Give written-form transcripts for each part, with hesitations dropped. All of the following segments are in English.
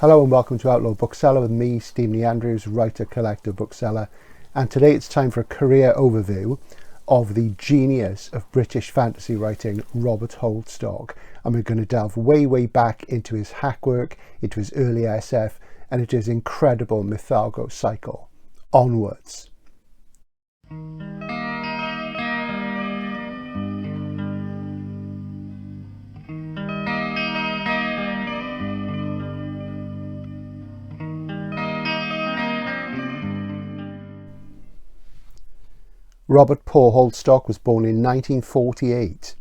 Hello and welcome to Outlaw Bookseller with me, Stephen Andrews, writer, collector, bookseller. And today it's time for a career overview of the genius of British fantasy writing, Robert Holdstock. And we're going to delve way back into his hack work, into his early SF, and into his incredible Mythology cycle. Onwards. Robert Paul Holdstock was born in 1948.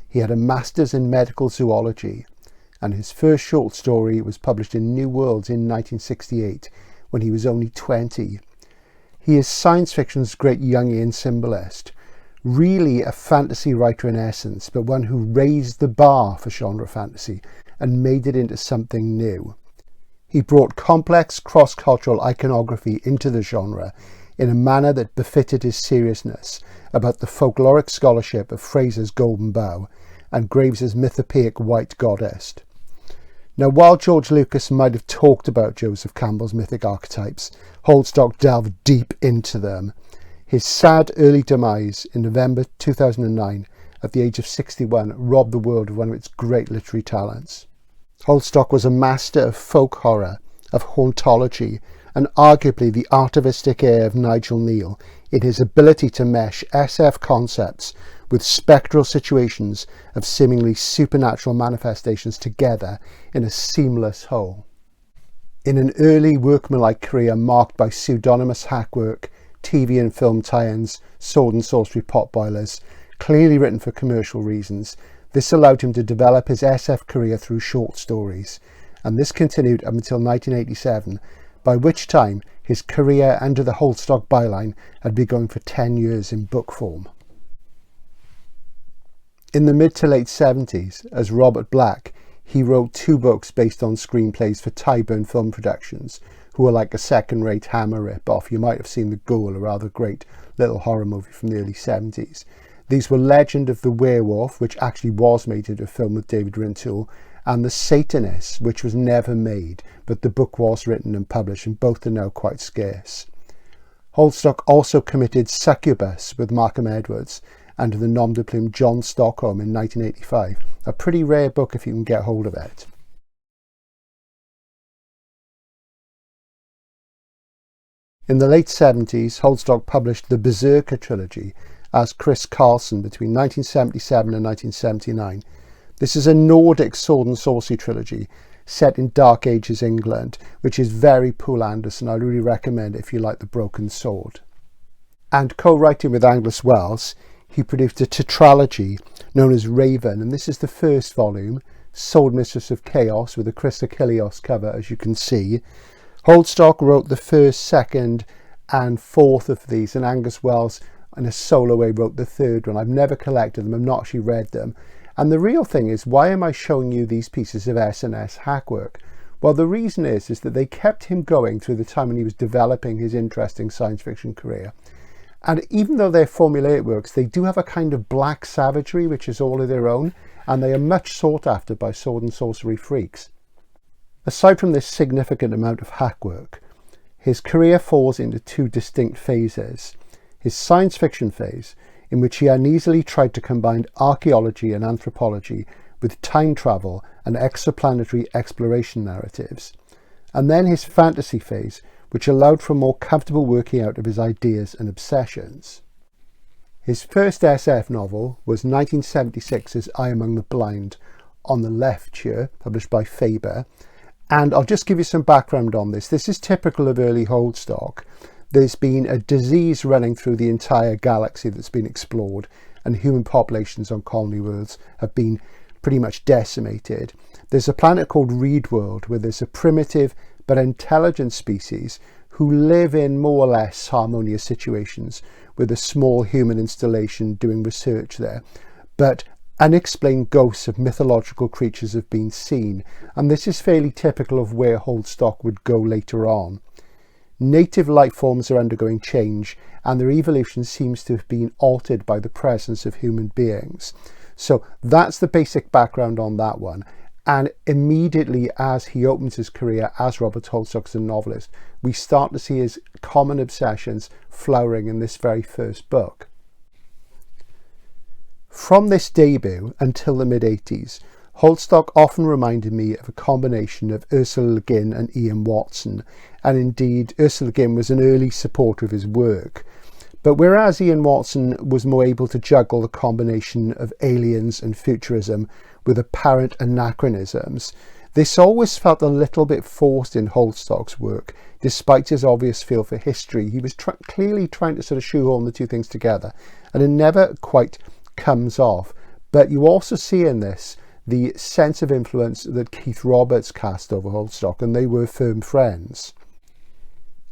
He had a master's in medical zoology, and his first short story was published in New Worlds in 1968 when he was only 20. He is science fiction's great Jungian symbolist, really a fantasy writer in essence, but one who raised the bar for genre fantasy and made it into something new. He brought complex cross-cultural iconography into the genre in a manner that befitted his seriousness about the folkloric scholarship of Fraser's Golden Bough and Graves's mythopoeic White Goddess. Now, while George Lucas might have talked about Joseph Campbell's mythic archetypes, Holdstock delved deep into them. His sad early demise in November 2009 at the age of 61 robbed the world of one of its great literary talents. Holdstock was a master of folk horror, of hauntology, and arguably the artivistic air of Nigel Neal in his ability to mesh SF concepts with spectral situations of seemingly supernatural manifestations together in a seamless whole. In an early workmanlike career marked by pseudonymous hackwork, TV and film tie-ins, sword and sorcery potboilers, clearly written for commercial reasons, this allowed him to develop his SF career through short stories, and this continued up until 1987, by which time his career under the Holdstock byline had been going for 10 years in book form. In the mid to late 70s, as Robert Black, he wrote 2 books based on screenplays for Tyburn Film Productions, who were like a second-rate Hammer rip-off. You might have seen The Ghoul, a rather great little horror movie from the early 70s. These were Legend of the Werewolf, which actually was made into a film with David Rintoul, and The Satanists, which was never made, but the book was written and published, and both are now quite scarce. Holdstock also committed Succubus with Markham Edwards and the nom de plume John Stockholm in 1985, a pretty rare book if you can get hold of it. In the late 70s, Holdstock published the Berserker trilogy as Chris Carlson between 1977 and 1979. This is a Nordic sword and sorcery trilogy set in Dark Ages England, which is very Poul Anderson. I really recommend it if you like The Broken Sword. And co-writing with Angus Wells, he produced a tetralogy known as Raven, and this is the first volume, Sword Mistress of Chaos, with a Chris Achilleos cover, as you can see. Holdstock wrote the first, second and fourth of these, and Angus Wells in a solo way wrote the third one. I've never collected them, I've not actually read them. And the real thing is, why am I showing you these pieces of S&S hack work? Well, the reason is that they kept him going through the time when he was developing his interesting science fiction career. And even though they're formulaic works, they do have a kind of black savagery which is all of their own, and they are much sought after by sword and sorcery freaks. Aside from this significant amount of hack work, his career falls into 2 distinct phases. His science fiction phase, in which he uneasily tried to combine archaeology and anthropology with time travel and exoplanetary exploration narratives. And then his fantasy phase, which allowed for more comfortable working out of his ideas and obsessions. His first SF novel was 1976's I Among the Blind, on the left here, published by Faber. And I'll just give you some background on this. This is typical of early Holdstock. There's been a disease running through the entire galaxy that's been explored, and human populations on colony worlds have been pretty much decimated. There's a planet called Reed World where there's a primitive but intelligent species who live in more or less harmonious situations with a small human installation doing research there. But unexplained ghosts of mythological creatures have been seen, and this is fairly typical of where Holdstock would go later on. Native life forms are undergoing change, and their evolution seems to have been altered by the presence of human beings. So that's the basic background on that one. And immediately as he opens his career as Robert Holdstock as a novelist, we start to see his common obsessions flowering in this very first book. From this debut until the mid-80s, Holdstock often reminded me of a combination of Ursula Le Guin and Ian Watson, and indeed Ursula Le Guin was an early supporter of his work. But whereas Ian Watson was more able to juggle the combination of aliens and futurism with apparent anachronisms, this always felt a little bit forced in Holdstock's work. Despite his obvious feel for history, he was clearly trying to sort of shoehorn the two things together, and it never quite comes off. But you also see in this the sense of influence that Keith Roberts cast over Holdstock, and they were firm friends.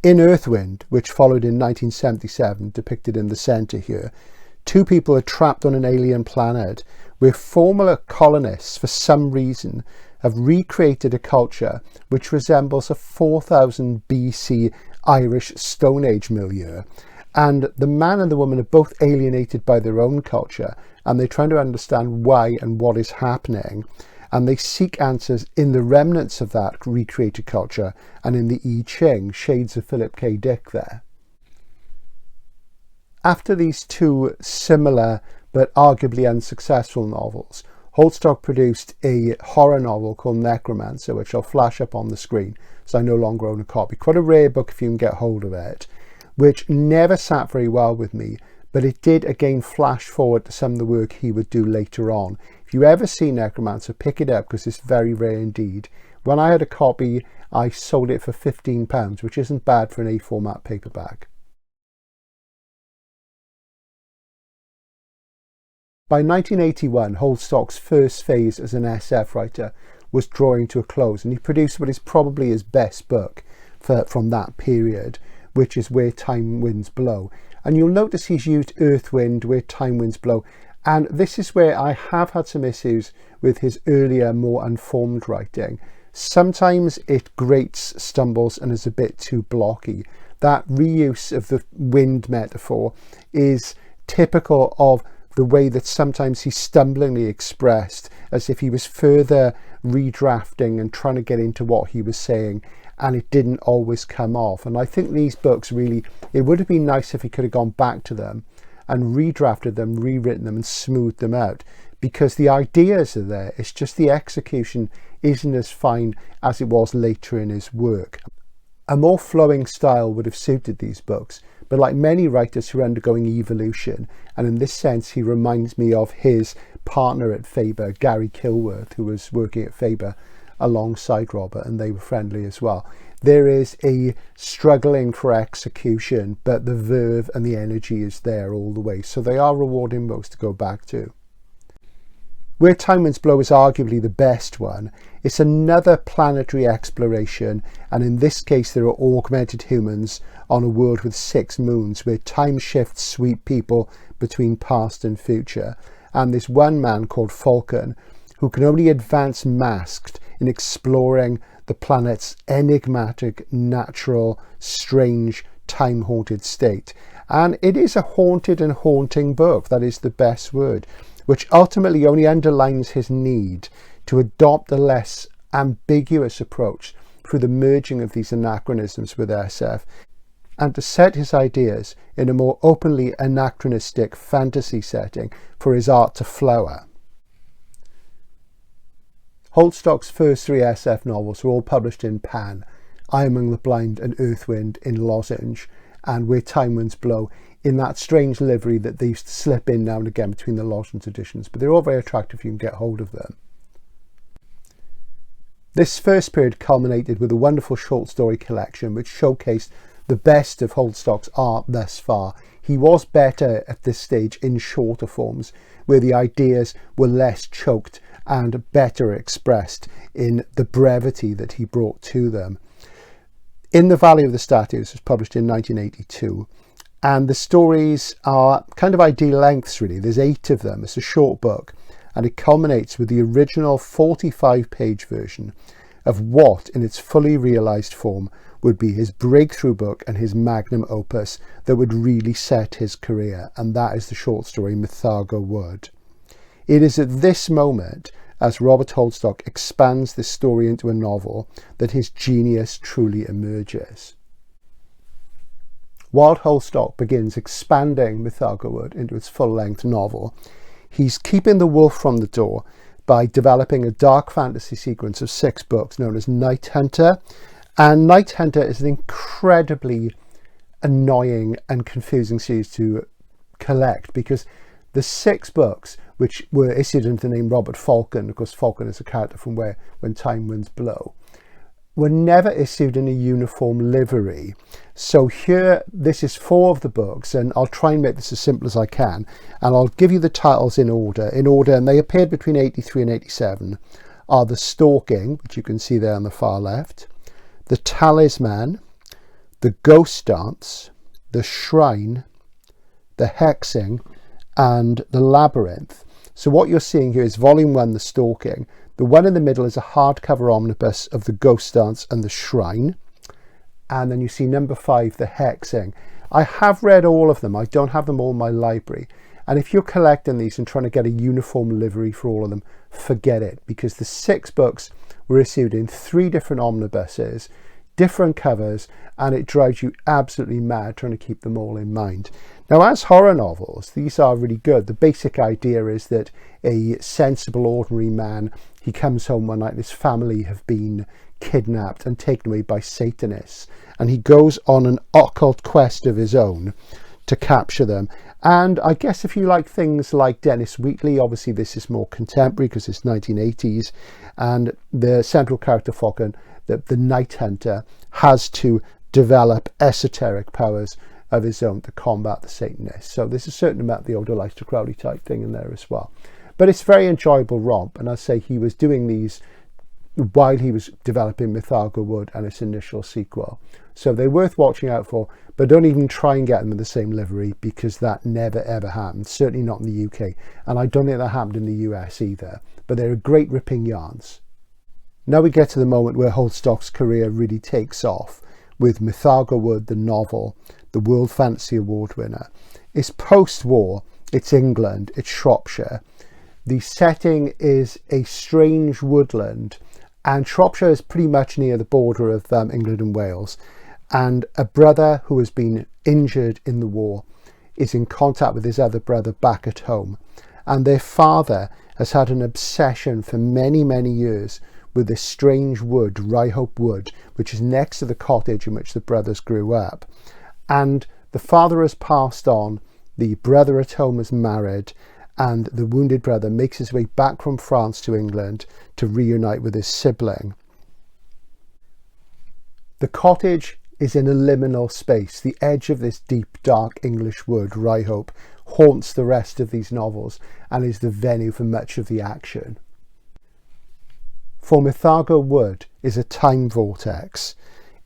In Earthwind, which followed in 1977, depicted in the centre here, two people are trapped on an alien planet where former colonists, for some reason, have recreated a culture which resembles a 4000 BC Irish Stone Age milieu. And the man and the woman are both alienated by their own culture, and they're trying to understand why and what is happening. And they seek answers in the remnants of that recreated culture and in the I Ching, shades of Philip K. Dick there. After these two similar but arguably unsuccessful novels, Holdstock produced a horror novel called Necromancer, which I'll flash up on the screen, so I no longer own a copy. Quite a rare book if you can get hold of it, which never sat very well with me, but it did again flash forward to some of the work he would do later on. If you ever see Necromancer, pick it up because it's very rare indeed. When I had a copy, I sold it for £15, which isn't bad for an A format paperback. By 1981, Holdstock's first phase as an SF writer was drawing to a close, and he produced what is probably his best book from that period, which is Where Time Winds Blow. And you'll notice he's used Earthwind, Where Time Winds Blow, and this is where I have had some issues with his earlier, more unformed writing. Sometimes it grates, stumbles, and is a bit too blocky. That reuse of the wind metaphor is typical of the way that sometimes he's stumblingly expressed, as if he was further redrafting and trying to get into what he was saying, and it didn't always come off. And I think these books really, it would have been nice if he could have gone back to them and redrafted them, rewritten them and smoothed them out, because the ideas are there. It's just the execution isn't as fine as it was later in his work. A more flowing style would have suited these books, but like many writers who are undergoing evolution, and in this sense he reminds me of his partner at Faber, Gary Kilworth, who was working at Faber alongside Robert, and they were friendly as well. There is a struggling for execution, but the verve and the energy is there all the way, so they are rewarding books to go back to. Where Time Winds Blow is arguably the best one. It's another planetary exploration, and in this case there are augmented humans on a world with 6 moons where time shifts sweep people between past and future. And there's one man called Falcon who can only advance masked in exploring the planet's enigmatic, natural, strange, time-haunted state. And it is a haunted and haunting book, that is the best word, which ultimately only underlines his need to adopt a less ambiguous approach through the merging of these anachronisms with SF, and to set his ideas in a more openly anachronistic fantasy setting for his art to flower. Holdstock's first 3 SF novels were all published in Pan, I Among the Blind and Earthwind in lozenge, and Where Time Winds Blow in that strange livery that they used to slip in now and again between the lozenge editions, but they're all very attractive if you can get hold of them. This first period culminated with a wonderful short story collection which showcased the best of Holdstock's art thus far. He was better at this stage in shorter forms, where the ideas were less choked and better expressed in the brevity that he brought to them. In the Valley of the Statues was published in 1982, and the stories are kind of ideal lengths really. There's 8 of them. It's a short book, and it culminates with the original 45-page version of what, in its fully realised form, would be his breakthrough book and his magnum opus that would really set his career, and that is the short story Mythology. It is at this moment, as Robert Holdstock expands this story into a novel that his genius truly emerges. While Holdstock begins expanding Mythology Wood into its full-length novel, he's keeping the wolf from the door by developing a dark fantasy sequence of 6 books known as Night Hunter. And Night Hunter is an incredibly annoying and confusing series to collect, because the 6 books, which were issued under the name Robert Falcon, of course Falcon is a character from When Time Winds Blow, were never issued in a uniform livery. So here, this is 4 of the books, and I'll try and make this as simple as I can, and I'll give you the titles in order, and they appeared between 83 and 87, are The Stalking, which you can see there on the far left, The Talisman, The Ghost Dance, The Shrine, The Hexing, and The Labyrinth. So what you're seeing here is Volume 1, The Stalking. The one in the middle is a hardcover omnibus of The Ghost Dance and The Shrine. And then you see number 5, The Hexing. I have read all of them. I don't have them all in my library. And if you're collecting these and trying to get a uniform livery for all of them, forget it, because the 6 books were issued in 3 different omnibuses, different covers, and it drives you absolutely mad trying to keep them all in mind. Now, as horror novels, these are really good. The basic idea is that a sensible, ordinary man, he comes home one night and his family have been kidnapped and taken away by Satanists, and he goes on an occult quest of his own to capture them. And I guess if you like things like Dennis Wheatley, obviously this is more contemporary because it's 1980s, and the central character Falcon, the Night Hunter, has to develop esoteric powers of his own to combat the Satanists. So there's a certain amount of the old Aleister Crowley type thing in there as well. But it's very enjoyable romp, and I say he was doing these while he was developing Mythology Wood and its initial sequel. So they're worth watching out for, but don't even try and get them in the same livery, because that never ever happened, certainly not in the UK, and I don't think that happened in the US either. But they're great ripping yarns. Now we get to the moment where Holdstock's career really takes off with Mythology Wood, the novel, the World Fantasy Award winner. It's post-war, it's England, it's Shropshire. The setting is a strange woodland, and Shropshire is pretty much near the border of England and Wales. And a brother who has been injured in the war is in contact with his other brother back at home. And their father has had an obsession for many, many years with this strange wood, Ryhope Wood, which is next to the cottage in which the brothers grew up. And the father has passed on, the brother at home is married, and the wounded brother makes his way back from France to England to reunite with his sibling. The cottage is in a liminal space. The edge of this deep, dark English wood, Ryhope, haunts the rest of these novels and is the venue for much of the action. For Mythology Wood is a time vortex,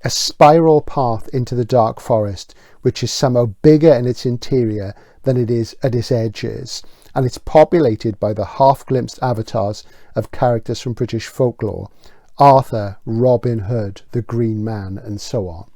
a spiral path into the dark forest, which is somehow bigger in its interior than it is at its edges, and it's populated by the half-glimpsed avatars of characters from British folklore, Arthur, Robin Hood, the Green Man, and so on.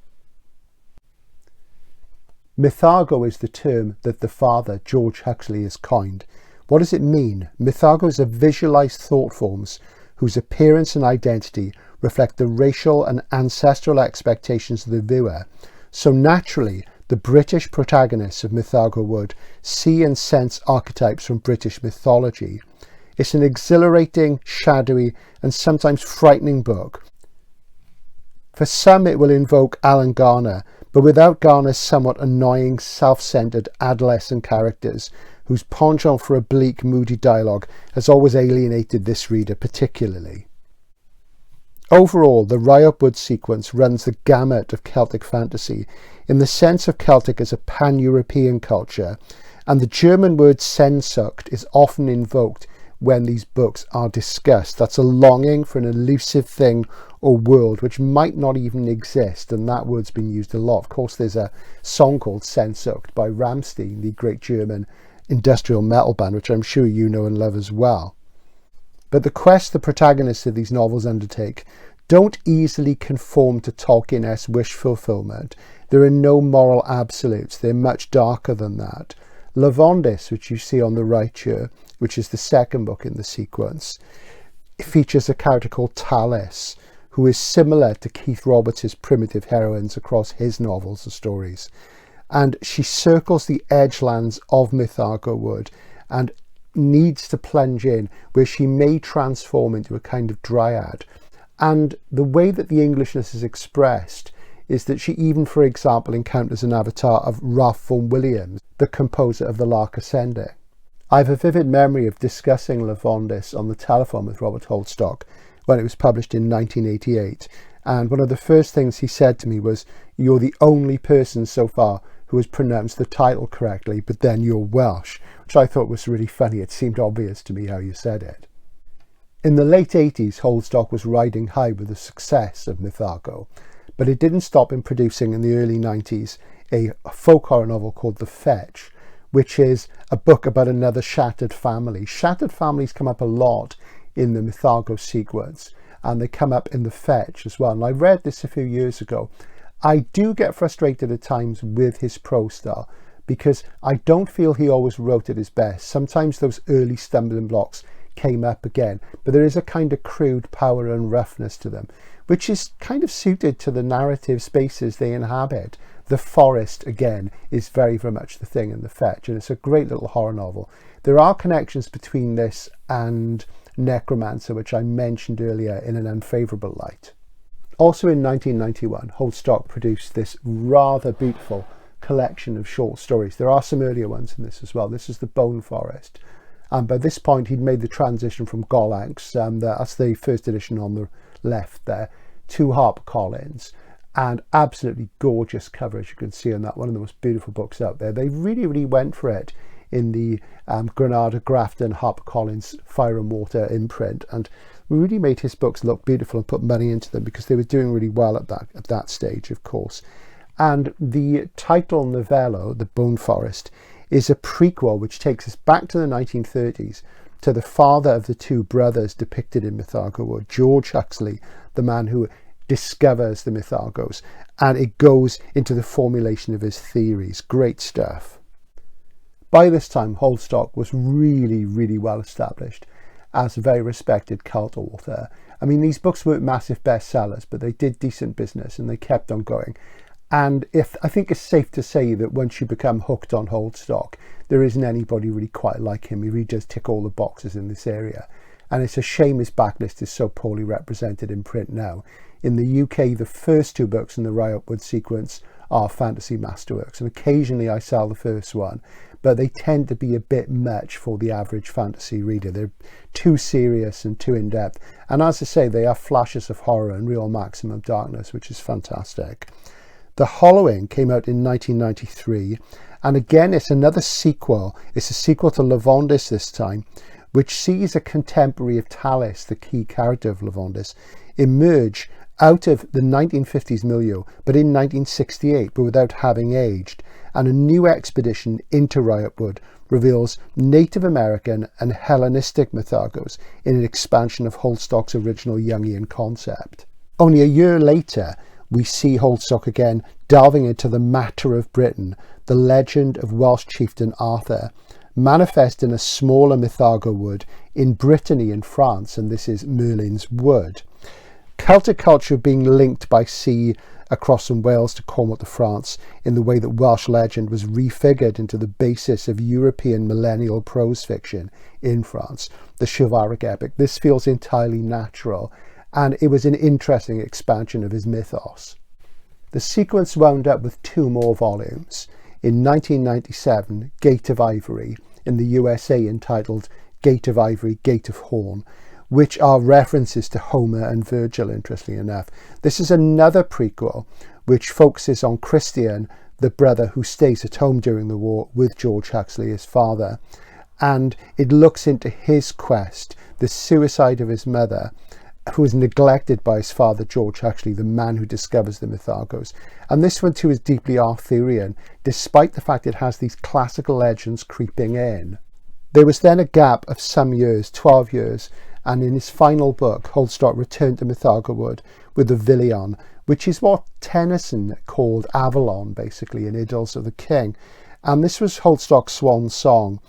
Mythago is the term that the father, George Huxley, has coined. What does it mean? Mythagos are visualized thought forms whose appearance and identity reflect the racial and ancestral expectations of the viewer. So naturally, the British protagonists of Mythology Wood see and sense archetypes from British mythology. It's an exhilarating, shadowy, and sometimes frightening book. For some it will invoke Alan Garner, but without Garner's somewhat annoying, self-centered adolescent characters, whose penchant for oblique, moody dialogue has always alienated this reader particularly. Overall, the Ryhope Wood sequence runs the gamut of Celtic fantasy in the sense of Celtic as a pan-European culture, and the German word Sehnsucht is often invoked when these books are discussed. That's a longing for an elusive thing or world which might not even exist, and that word's been used a lot. Of course, there's a song called Sehnsucht by Rammstein, the great German industrial metal band, which I'm sure you know and love as well. But the quest the protagonists of these novels undertake don't easily conform to Tolkien-esque wish fulfillment. There are no moral absolutes. They're much darker than that. Lavondis, which you see on the right here, which is the second book in the sequence, features a character called Tallis, who is similar to Keith Roberts' primitive heroines across his novels and stories. And she circles the edgelands of Mythago Wood and needs to plunge in where she may transform into a kind of dryad. And the way that the Englishness is expressed is that she even, for example, encounters an avatar of Ralph Vaughan Williams, the composer of The Lark Ascending. I have a vivid memory of discussing Lavondis on the telephone with Robert Holdstock when it was published in 1988, and one of the first things he said to me was, "You're the only person so far who has pronounced the title correctly, but then you're Welsh," which I thought was really funny. It seemed obvious to me how you said it. In the late 80s, Holdstock was riding high with the success of Mythago, but it didn't stop him producing in the early 90s a folk horror novel called The Fetch, which is a book about another shattered family. Shattered families come up a lot in the Mythago sequence, and they come up in The Fetch as well. And I read this a few years ago. I do get frustrated at times with his prose style because I don't feel he always wrote at his best. Sometimes those early stumbling blocks came up again, but there is a kind of crude power and roughness to them, which is kind of suited to the narrative spaces they inhabit. The forest, again, is very, very much the thing in The Fetch, and it's a great little horror novel. There are connections between this and Necromancer, which I mentioned earlier, in an unfavourable light. Also in 1991, Holdstock produced this rather beautiful collection of short stories. There are some earlier ones in this as well. This is The Bone Forest. And by this point, he'd made the transition from Golax, that's the first edition on the left there, to HarperCollins. And absolutely gorgeous cover, as you can see on that, one of the most beautiful books out there. They really, really went for it in the Granada Grafton HarperCollins Fire and Water imprint, and really made his books look beautiful and put money into them because they were doing really well at that stage, of course. And the title novello, The Bone Forest, is a prequel which takes us back to the 1930s to the father of the two brothers depicted in Mythago Wood, George Huxley, the man who discovers the Mythagos, and it goes into the formulation of his theories. Great stuff. By this time, Holdstock was really, really well established as a very respected cult author. I mean, these books weren't massive bestsellers, but they did decent business and they kept on going. And I think it's safe to say that once you become hooked on Holdstock, there isn't anybody really quite like him. He really does tick all the boxes in this area. And it's a shame his backlist is so poorly represented in print now. In the UK, the first two books in the Riot Wood sequence are fantasy masterworks, and occasionally I sell the first one, but they tend to be a bit much for the average fantasy reader. They're too serious and too in-depth. And as I say, they are flashes of horror and real maximum darkness, which is fantastic. The Hollowing came out in 1993, and again it's another sequel. It's a sequel to Lavondis this time, which sees a contemporary of Tallis, the key character of Lavondis, emerge out of the 1950s milieu, but in 1968, but without having aged. And a new expedition into Riot Wood reveals Native American and Hellenistic Mythagos in an expansion of Holdstock's original Jungian concept. Only a year later, we see Holdstock again delving into the matter of Britain, the legend of Welsh chieftain Arthur, manifest in a smaller Mythago wood in Brittany in France, and this is Merlin's Wood. Celtic culture being linked by sea across from Wales to Cornwall to France in the way that Welsh legend was refigured into the basis of European millennial prose fiction in France, the chivalric epic. This feels entirely natural, and it was an interesting expansion of his mythos. The sequence wound up with two more volumes. In 1997, Gate of Ivory, in the USA entitled Gate of Ivory, Gate of Horn, which are references to Homer and Virgil, interestingly enough. This is another prequel which focuses on Christian, the brother who stays at home during the war with George Huxley, his father, and it looks into his quest, the suicide of his mother, who is neglected by his father, George Huxley, the man who discovers the Mythagos. And this one too is deeply Arthurian, despite the fact it has these classical legends creeping in. There was then a gap of some years, 12 years, and in his final book, Holdstock returned to Mythago Wood with the Vilion, which is what Tennyson called Avalon, basically, in Idylls of the King. And this was Holdstock's swan song.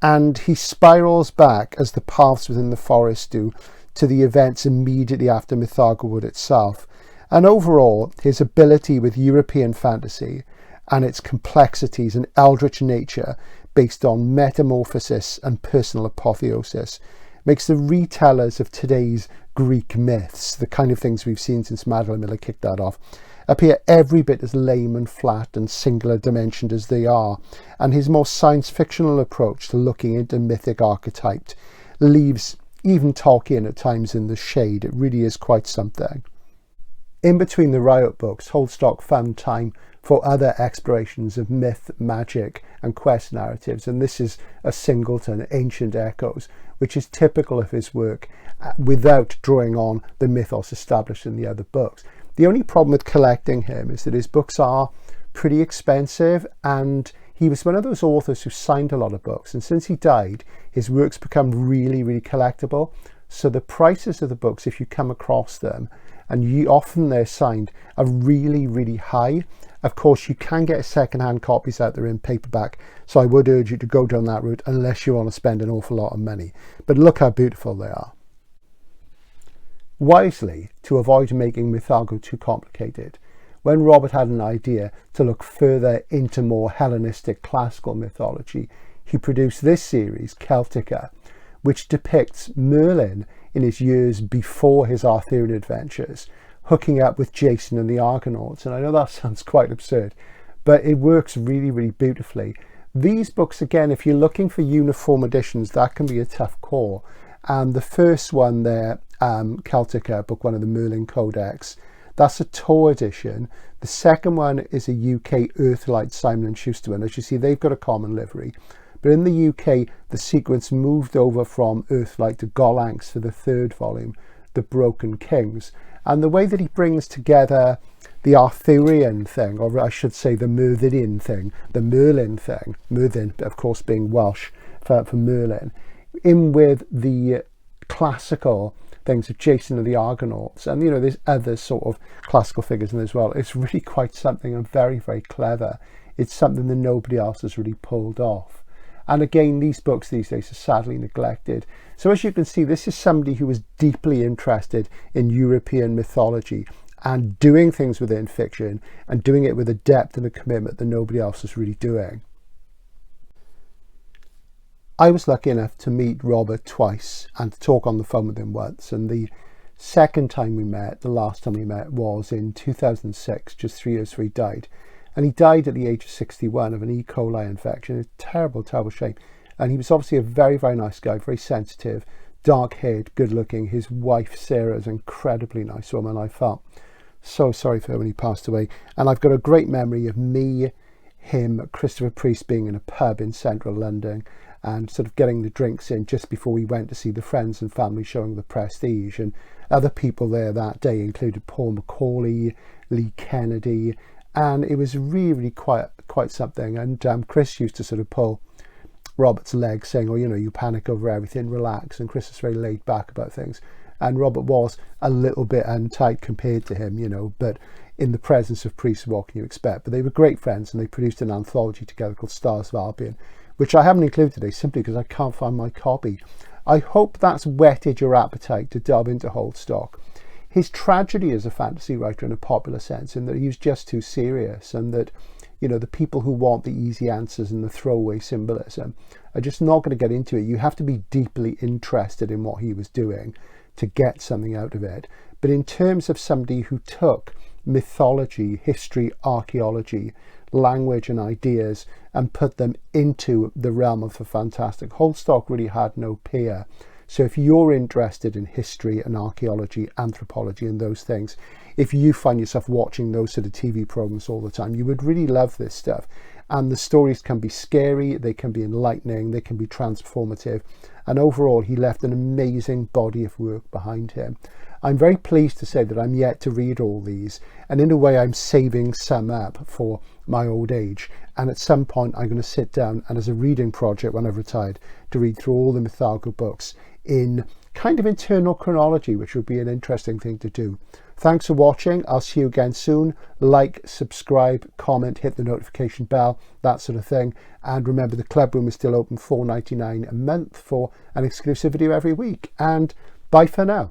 And he spirals back, as the paths within the forest do, to the events immediately after Mythology itself. And overall, his ability with European fantasy and its complexities and eldritch nature based on metamorphosis and personal apotheosis makes the retellers of today's Greek myths, the kind of things we've seen since Madeline Miller kicked that off, appear every bit as lame and flat and singular dimensioned as they are, and his more science fictional approach to looking into mythic archetypes leaves even Tolkien at times in the shade. It really is quite something. In between the Riot books, Holdstock found time for other explorations of myth, magic and quest narratives, and this is a singleton, Ancient Echoes, which is typical of his work without drawing on the mythos established in the other books. The only problem with collecting him is that his books are pretty expensive, and he was one of those authors who signed a lot of books, and since he died, his works become really, really collectible. So the prices of the books, if you come across them, and often they're signed, are really, really high. Of course, you can get second-hand copies out there in paperback, so I would urge you to go down that route unless you want to spend an awful lot of money. But look how beautiful they are. Wisely, to avoid making Mythology too complicated, when Robert had an idea to look further into more Hellenistic classical mythology, he produced this series, Celtica, which depicts Merlin in his years before his Arthurian adventures, hooking up with Jason and the Argonauts. And I know that sounds quite absurd, but it works really, really beautifully. These books, again, if you're looking for uniform editions, that can be a tough call. And the first one there, Celtica, book one of the Merlin Codex, that's a Tor edition. The second one is a UK Earthlight Simon & Schuster one. As you see, they've got a common livery. But in the UK, the sequence moved over from Earthlight to Gollancz for the third volume, The Broken Kings. And the way that he brings together the Arthurian thing, or I should say the Merlin thing, the Merlin thing, Merlin, of course, being Welsh for Merlin, in with the classical things of Jason and the Argonauts, and there's other sort of classical figures in there as well. It's really quite something, and very, very clever. It's something that nobody else has really pulled off. And again, these books these days are sadly neglected. So as you can see, this is somebody who was deeply interested in European mythology and doing things within fiction, and doing it with a depth and a commitment that nobody else is really doing. I was lucky enough to meet Robert twice and to talk on the phone with him once, and the second time we met, the last time we met, was in 2006, just 3 years before he died. And he died at the age of 61 of an E. coli infection. A terrible, terrible shame. And he was obviously a very, very nice guy, very sensitive, dark-haired, good-looking. His wife, Sarah, is an incredibly nice woman. I felt so sorry for her when he passed away. And I've got a great memory of me, him, Christopher Priest being in a pub in central London and sort of getting the drinks in just before we went to see the friends and family showing The Prestige. And other people there that day included Paul McCauley, Lee Kennedy, and it was really quite something. And Chris used to sort of pull Robert's leg, saying, oh, you panic over everything, relax. And Chris is very laid back about things. And Robert was a little bit untight compared to him, but in the presence of Priest, what can you expect? But they were great friends, and they produced an anthology together called Stars of Albion, which I haven't included today simply because I can't find my copy. I hope that's whetted your appetite to delve into Holdstock. His tragedy as a fantasy writer in a popular sense, in that he was just too serious, and that the people who want the easy answers and the throwaway symbolism are just not going to get into it. You have to be deeply interested in what he was doing to get something out of it. But in terms of somebody who took mythology, history, archaeology, language and ideas and put them into the realm of the fantastic, Holdstock really had no peer. So if you're interested in history and archaeology, anthropology and those things, if you find yourself watching those sort of TV programs all the time, you would really love this stuff. And the stories can be scary, they can be enlightening, they can be transformative. And overall, he left an amazing body of work behind him. I'm very pleased to say that I'm yet to read all these, and in a way I'm saving some up for my old age. And at some point I'm going to sit down and, as a reading project when I've retired, to read through all the Mythology books in kind of internal chronology, which would be an interesting thing to do. Thanks for watching. I'll see you again soon. Like, subscribe, comment, hit the notification bell, that sort of thing. And remember, the club room is still open, $4.99 a month for an exclusive video every week. And Bye for now.